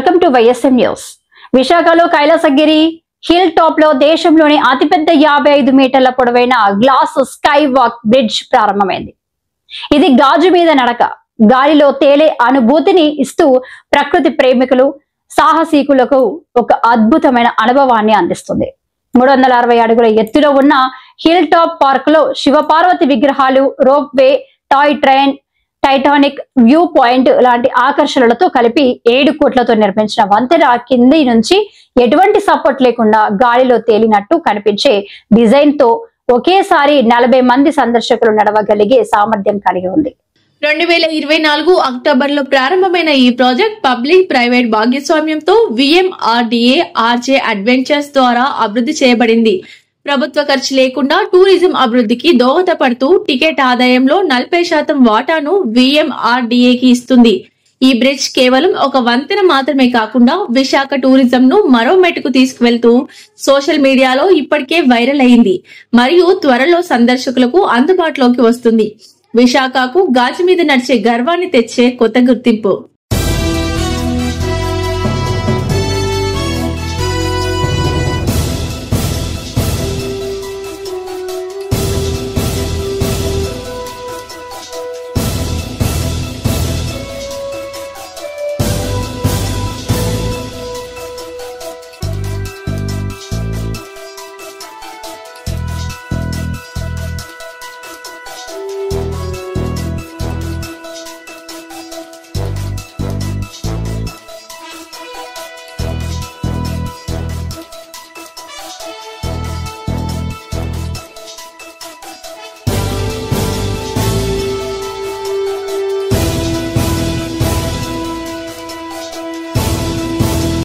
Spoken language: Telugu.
Welcome to YSM news. విశాఖలో కైలాసగిరి హిల్ టాప్ లో దేశంలోని అతిపెద్ద 55 మీటర్ల పొడవైన గ్లాస్ స్కై వాక్ బ్రిడ్జ్ ప్రారంభమైంది. ఇది గాజు మీద నడక, గాలిలో తేలే అనుభూతిని ఇస్తూ ప్రకృతి ప్రేమికులు, సాహసీకులకు ఒక అద్భుతమైన అనుభవాన్ని అందిస్తుంది. 360 అడుగుల ఎత్తులో ఉన్న హిల్ టాప్ పార్క్ లో శివపార్వతి విగ్రహాలు, rope way, toy train, Titanic view point లాంటి ఆకర్షణలతో కలిపి 7 కోట్లతో నిర్మించిన వంతెన కింది నుంచి ఎటువంటి సపోర్ట్ లేకుండా గాలిలో తేలినట్టు కనిపించే డిజైన్ తో ఒకేసారి 40 మంది సందర్శకులు నడవగలిగే సామర్థ్యం కలిగి ఉంది. 2024 అక్టోబర్ లో ప్రారంభమైన ఈ ప్రాజెక్ట్ పబ్లిక్ ప్రైవేట్ భాగస్వామ్యంతో VMRDA RJ అడ్వెంచర్స్ ద్వారా అభివృద్ధి చేయబడింది. ప్రభుత్వ ఖర్చు లేకుండా టూరిజం అభివృద్ధికి దోహదపడుతూ టికెట్ ఆదాయంలో 40% వాటాను VMRDA కి ఇస్తుంది. ఈ బ్రిడ్జ్ కేవలం ఒక వంతెన మాత్రమే కాకుండా విశాఖ టూరిజం ను మరో మెట్టుకు తీసుకువెళ్తూ సోషల్ మీడియాలో ఇప్పటికే వైరల్ అయింది మరియు త్వరలో సందర్శకులకు అందుబాటులోకి వస్తుంది. విశాఖకు గాజు మీద నడిచే గర్వాన్ని తెచ్చే కొత్త గుర్తింపు.